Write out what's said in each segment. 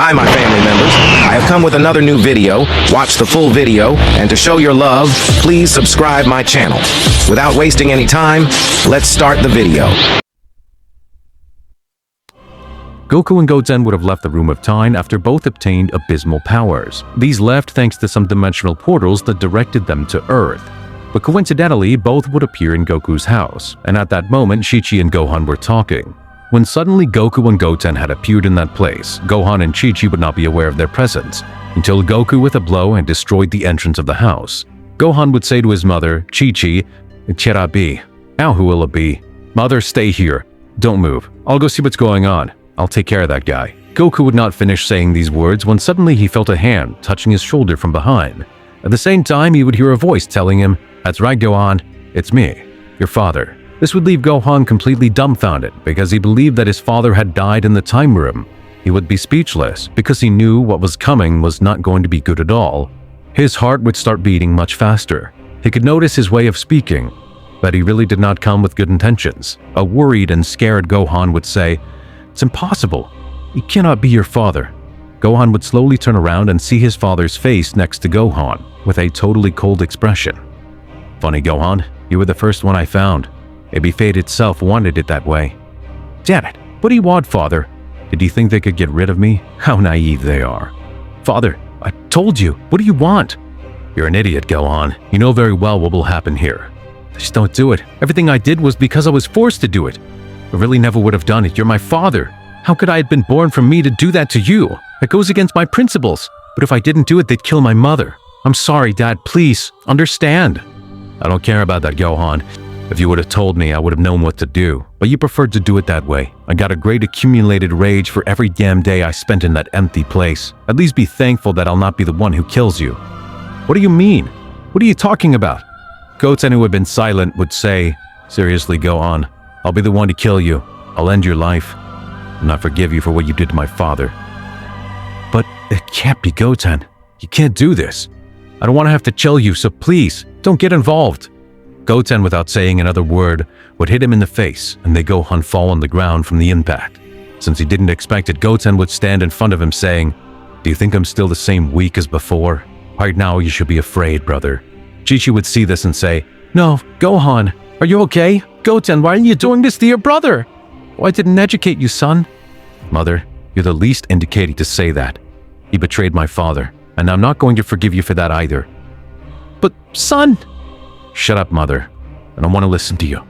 Hi, my family members. I have come with another new video. Watch the full video, and to show your love, please subscribe my channel. Without wasting any time, let's start the video. Goku and Goten would have left the Room of Time after both obtained abysmal powers. These left thanks to some dimensional portals that directed them to Earth. But coincidentally, both would appear in Goku's house, and at that moment, Chi-Chi and Gohan were talking. When suddenly Goku and Goten had appeared in that place, Gohan and Chi-Chi would not be aware of their presence, until Goku with a blow had destroyed the entrance of the house. Gohan would say to his mother, Chi-Chi, "Chera bi, now who will it be? Mother, stay here. Don't move. I'll go see what's going on. I'll take care of that guy." Goku would not finish saying these words when suddenly he felt a hand touching his shoulder from behind. At the same time, he would hear a voice telling him, "That's right, Gohan. It's me, your father." This would leave Gohan completely dumbfounded because he believed that his father had died in the time room. He would be speechless because he knew what was coming was not going to be good at all. His heart would start beating much faster. He could notice his way of speaking, but he really did not come with good intentions. A worried and scared Gohan would say, "It's impossible. He cannot be your father." Gohan would slowly turn around and see his father's face next to Gohan, with a totally cold expression. "Funny, Gohan, you were the first one I found. Maybe fate itself wanted it that way." "Damn it, what do you want, father? Did you think they could get rid of me? How naive they are." "Father, I told you, what do you want?" "You're an idiot, Gohan. You know very well what will happen here." "Just don't do it. Everything I did was because I was forced to do it. I really never would have done it. You're my father. How could I have been born for me to do that to you? It goes against my principles. But if I didn't do it, they'd kill my mother. I'm sorry, Dad. Please, understand." "I don't care about that, Gohan. If you would have told me, I would have known what to do. But you preferred to do it that way. I got a great accumulated rage for every damn day I spent in that empty place. At least be thankful that I'll not be the one who kills you." "What do you mean? What are you talking about?" Goten, who had been silent, would say, "Seriously, Gohan, I'll be the one to kill you. I'll end your life. And I forgive you for what you did to my father." "But it can't be, Goten. You can't do this. I don't want to have to kill you, so please, don't get involved." Goten, without saying another word, would hit him in the face, and they Gohan fall on the ground from the impact. Since he didn't expect it, Goten would stand in front of him saying, "Do you think I'm still the same weak as before? Right now you should be afraid, brother." Chi-Chi would see this and say, "No, Gohan, are you okay? Goten, why are you doing this to your brother? Why didn't educate you, son?" "Mother, you're the least indicated to say that. He betrayed my father, and I'm not going to forgive you for that either." "But, son..." "Shut up, Mother. I don't want to listen to you."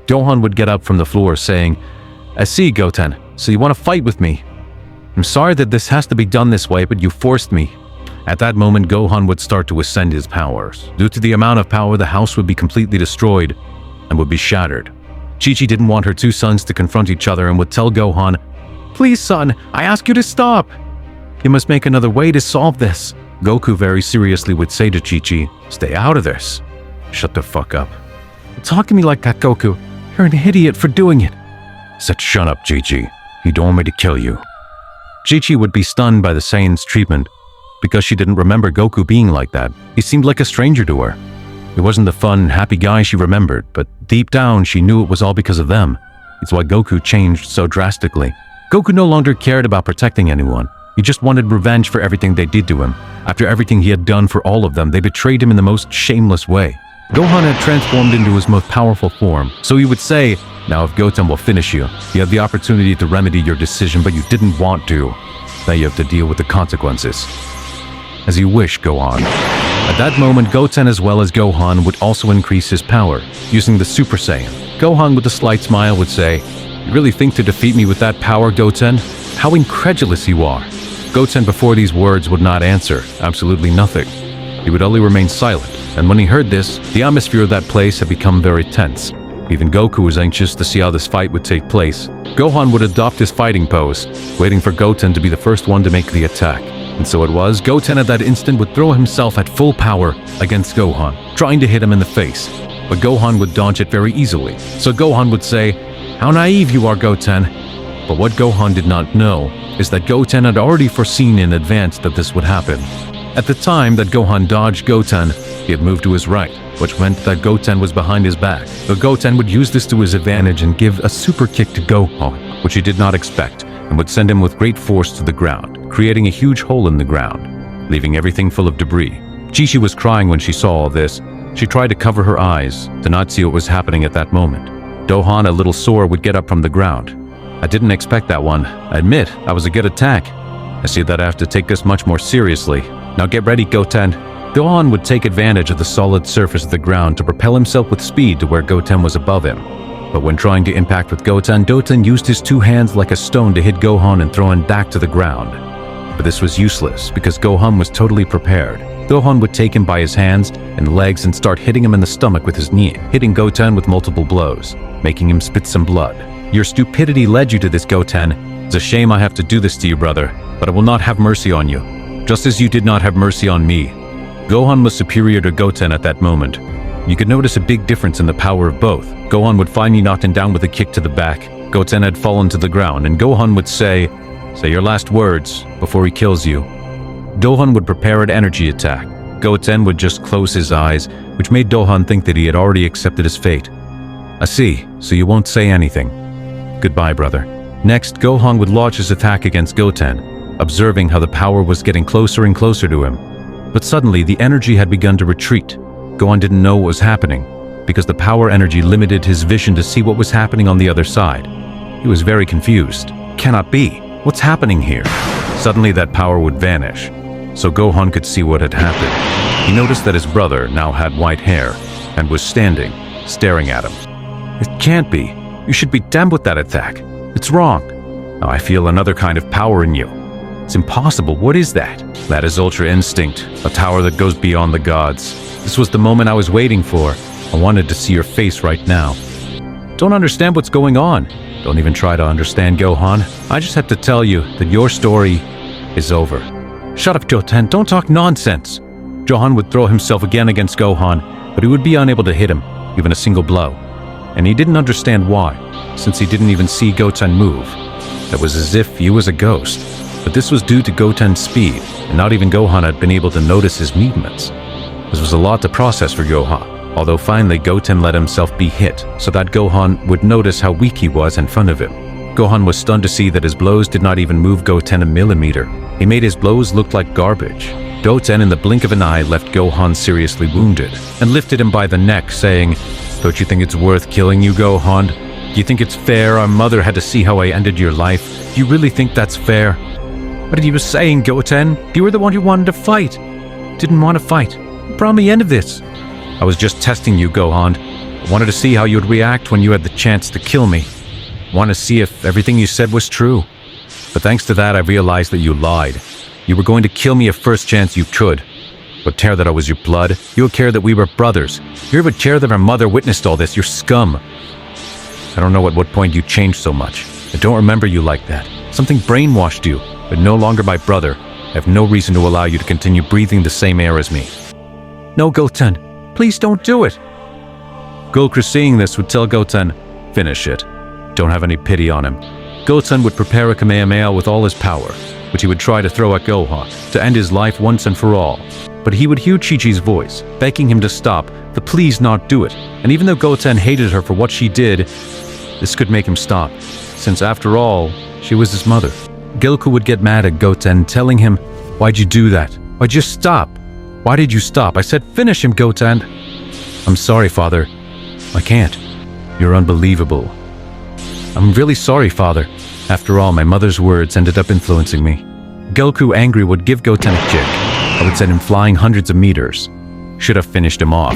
Gohan would get up from the floor saying, "I see, Goten, so you want to fight with me. I'm sorry that this has to be done this way, but you forced me." At that moment, Gohan would start to ascend his powers. Due to the amount of power, the house would be completely destroyed and would be shattered. Chi-Chi didn't want her two sons to confront each other and would tell Gohan, "Please, son, I ask you to stop. You must make another way to solve this." Goku very seriously would say to Chi-Chi, "Stay out of this." "Shut the fuck up. Talk to me like that, Goku. You're an idiot for doing it." I said, "Shut up, Chi-Chi. You don't want me to kill you." Chi-Chi would be stunned by the Saiyan's treatment because she didn't remember Goku being like that. He seemed like a stranger to her. He wasn't the fun, happy guy she remembered, but deep down she knew it was all because of them. It's why Goku changed so drastically. Goku no longer cared about protecting anyone. He just wanted revenge for everything they did to him. After everything he had done for all of them, they betrayed him in the most shameless way. Gohan had transformed into his most powerful form, so he would say, "Now if Goten will finish you, you have the opportunity to remedy your decision, but you didn't want to. Now you have to deal with the consequences." "As you wish, Gohan." At that moment, Goten as well as Gohan would also increase his power, using the Super Saiyan. Gohan with a slight smile would say, "You really think to defeat me with that power, Goten? How incredulous you are." Goten before these words would not answer, absolutely nothing. He would only remain silent, and when he heard this, the atmosphere of that place had become very tense. Even Goku was anxious to see how this fight would take place. Gohan would adopt his fighting pose, waiting for Goten to be the first one to make the attack. And so it was, Goten at that instant would throw himself at full power against Gohan, trying to hit him in the face. But Gohan would dodge it very easily. So Gohan would say, "How naive you are, Goten." But what Gohan did not know is that Goten had already foreseen in advance that this would happen. At the time that Gohan dodged Goten, he had moved to his right, which meant that Goten was behind his back. But Goten would use this to his advantage and give a super kick to Gohan, which he did not expect, and would send him with great force to the ground. creating a huge hole in the ground, leaving everything full of debris. Chi-Chi was crying when she saw all this. She tried to cover her eyes, to not see what was happening at that moment. Gohan, a little sore, would get up from the ground. I didn't expect that one. I admit, that was a good attack. I see that I have to take this much more seriously. Now get ready, Goten. Gohan would take advantage of the solid surface of the ground to propel himself with speed to where Goten was above him. But when trying to impact with Goten, Goten used his two hands like a stone to hit Gohan and throw him back to the ground. But this was useless because Gohan was totally prepared. Gohan would take him by his hands and legs and start hitting him in the stomach with his knee, hitting Goten with multiple blows, making him spit some blood. Your stupidity led you to this, Goten. It's a shame I have to do this to you, brother, but I will not have mercy on you, just as you did not have mercy on me. Gohan was superior to Goten at that moment. You could notice a big difference in the power of both. Gohan would finally knock him down with a kick to the back. Goten had fallen to the ground, and Gohan would say your last words before he kills you. Gohan would prepare an energy attack. Goten would just close his eyes, which made Gohan think that he had already accepted his fate. I see, so you won't say anything. Goodbye, brother. Next, Gohan would launch his attack against Goten, observing how the power was getting closer and closer to him. But suddenly, the energy had begun to retreat. Gohan didn't know what was happening, because the power energy limited his vision to see what was happening on the other side. He was very confused. Cannot be. What's happening here? Suddenly, that power would vanish, so Gohan could see what had happened. He noticed that his brother now had white hair and was standing, staring at him. It can't be. You should be done with that attack. It's wrong. Now I feel another kind of power in you. It's impossible. What is that? That is Ultra Instinct, a tower that goes beyond the gods. This was the moment I was waiting for. I wanted to see your face right now. Don't understand what's going on. Don't even try to understand, Gohan. I just have to tell you that your story is over. Shut up, Goten. Don't talk nonsense. Gohan would throw himself again against Gohan, but he would be unable to hit him, even a single blow. And he didn't understand why, since he didn't even see Goten move. It was as if he was a ghost. But this was due to Goten's speed, and not even Gohan had been able to notice his movements. This was a lot to process for Gohan, although finally Goten let himself be hit, so that Gohan would notice how weak he was in front of him. Gohan was stunned to see that his blows did not even move Goten a millimeter. He made his blows look like garbage. Goten, in the blink of an eye, left Gohan seriously wounded, and lifted him by the neck, saying, "Don't you think it's worth killing you, Gohan? Do you think it's fair our mother had to see how I ended your life? Do you really think that's fair?" What are you saying, Goten? You were the one who wanted to fight. Didn't want to fight. You brought me into this. I was just testing you, Gohan. I wanted to see how you would react when you had the chance to kill me. I wanted to see if everything you said was true. But thanks to that, I realized that you lied. You were going to kill me at first chance you could. You would care that I was your blood. You would care that we were brothers. You would care that our mother witnessed all this. You're scum. I don't know at what point you changed so much. I don't remember you like that. Something brainwashed you. But no longer my brother. I have no reason to allow you to continue breathing the same air as me. No, Goten. Please don't do it. Goku, seeing this, would tell Goten, "Finish it. Don't have any pity on him." Goten would prepare a Kamehameha with all his power, which he would try to throw at Gohan, to end his life once and for all. But he would hear Chi-Chi's voice, begging him to stop, to please not do it. And even though Goten hated her for what she did, this could make him stop, since after all, she was his mother. Goku would get mad at Goten, telling him, "Why'd you do that? Why'd you stop? Why did you stop? I said finish him, Goten." "I'm sorry, father. I can't. You're unbelievable." "I'm really sorry, father." After all, my mother's words ended up influencing me. Goku, angry, would give Goten a kick. I would send him flying hundreds of meters. Should have finished him off.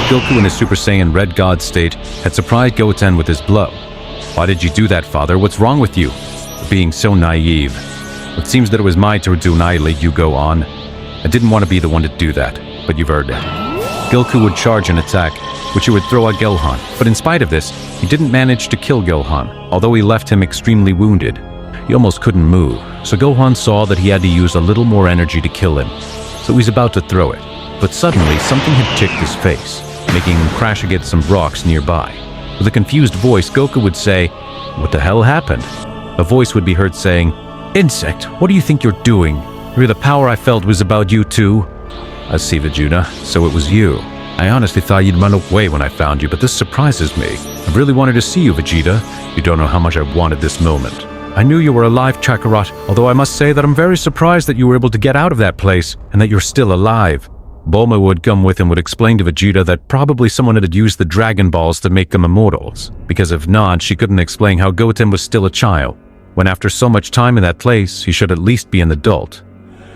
Goku, in his Super Saiyan Red God state, had surprised Goten with his blow. "Why did you do that, father? What's wrong with you? Being so naive. It seems that it was my turn to annihilate you, Gohan. I didn't want to be the one to do that, but you've earned it." Goku would charge an attack, which he would throw at Gohan, but in spite of this, he didn't manage to kill Gohan, although he left him extremely wounded. He almost couldn't move, so Gohan saw that he had to use a little more energy to kill him, so he was about to throw it. But suddenly, something had ticked his face, making him crash against some rocks nearby. With a confused voice, Goku would say, "What the hell happened?" A voice would be heard saying, "Insect, what do you think you're doing? The power I felt was about you too." "I see, Vegeta, so it was you. I honestly thought you'd run away when I found you, but this surprises me. I really wanted to see you, Vegeta. You don't know how much I wanted this moment." I knew you were alive, Kakarot, although I must say that I'm very surprised that you were able to get out of that place and that you're still alive. Bulma, who had come with him, would explain to Vegeta that probably someone had used the Dragon Balls to make them immortals, because if not, she couldn't explain how Goten was still a child, when after so much time in that place, he should at least be an adult.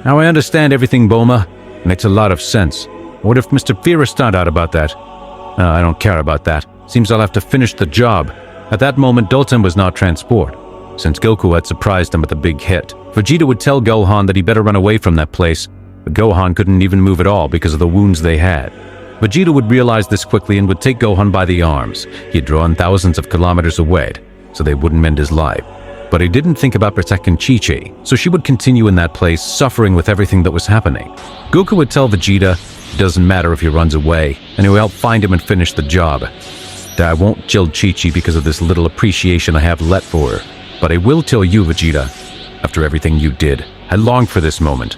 Now I understand everything, Bulma. It makes a lot of sense. What if Mr. Virus found out about that? I don't care about that. Seems I'll have to finish the job. At that moment, Goten was not transport, since Goku had surprised him with a big hit. Vegeta would tell Gohan that he better run away from that place, but Gohan couldn't even move at all because of the wounds they had. Vegeta would realize this quickly and would take Gohan by the arms. He had drawn thousands of kilometers away, so they wouldn't mend his life. But he didn't think about protecting Chi-Chi, so she would continue in that place, suffering with everything that was happening. Goku would tell Vegeta, it doesn't matter if he runs away, and he will help find him and finish the job. That I won't kill Chi-Chi because of this little appreciation I have left for her. But I will tell you, Vegeta, after everything you did, I long for this moment,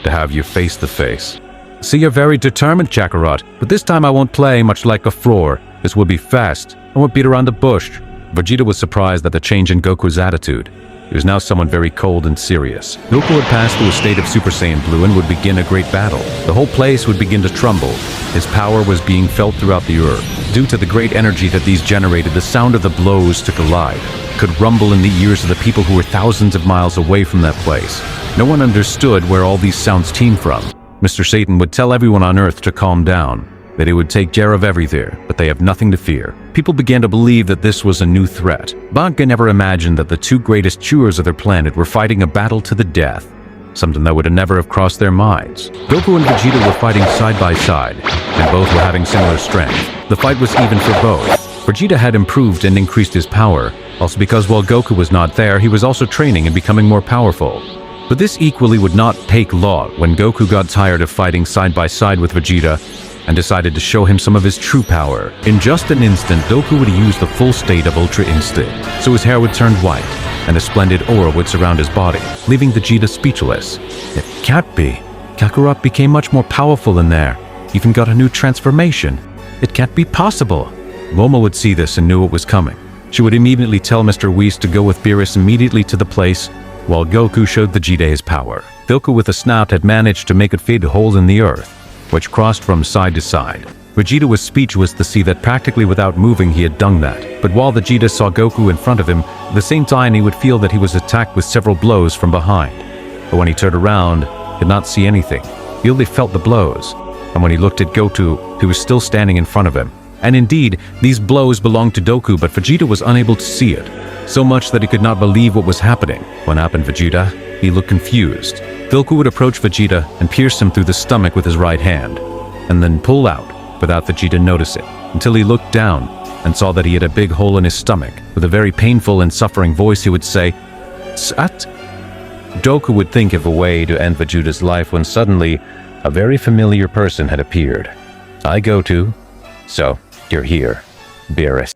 to have you face to face. See, you're very determined, Kakarot, but this time I won't play much like a floor. This will be fast. I won't beat around the bush. Vegeta was surprised at the change in Goku's attitude. He was now someone very cold and serious. Goku had passed through a state of Super Saiyan Blue and would begin a great battle. The whole place would begin to tremble. His power was being felt throughout the earth. Due to the great energy that these generated, the sound of the blows to collide could rumble in the ears of the people who were thousands of miles away from that place. No one understood where all these sounds came from. Mr. Satan would tell everyone on Earth to calm down, that he would take care of everything, but they have nothing to fear. People began to believe that this was a new threat. Banka never imagined that the two greatest chewers of their planet were fighting a battle to the death, something that would never have crossed their minds. Goku and Vegeta were fighting side by side, and both were having similar strength. The fight was even for both. Vegeta had improved and increased his power, also because while Goku was not there, he was also training and becoming more powerful. But this equally would not take long when Goku got tired of fighting side by side with Vegeta and decided to show him some of his true power. In just an instant, Goku would use the full state of Ultra Instinct, so his hair would turn white, and a splendid aura would surround his body, leaving Vegeta speechless. It can't be. Kakarot became much more powerful in there, even got a new transformation. It can't be possible. Bulma would see this and knew it was coming. She would immediately tell Mr. Whis to go with Beerus immediately to the place, while Goku showed Vegeta his power. Goku with a snout had managed to make a fade hole in the earth, which crossed from side to side. Vegeta was speechless to see that practically without moving he had done that. But while Vegeta saw Goku in front of him, at the same time he would feel that he was attacked with several blows from behind. But when he turned around, he did not see anything. He only felt the blows. And when he looked at Goku, he was still standing in front of him. And indeed, these blows belonged to Goku, but Vegeta was unable to see it. So much that he could not believe what was happening. What happened, Vegeta? He looked confused. Goku would approach Vegeta and pierce him through the stomach with his right hand, and then pull out, without Vegeta noticing, until he looked down and saw that he had a big hole in his stomach. With a very painful and suffering voice, he would say, "Sat?" Goku would think of a way to end Vegeta's life when suddenly a very familiar person had appeared. "I go to, so you're here, Beerus."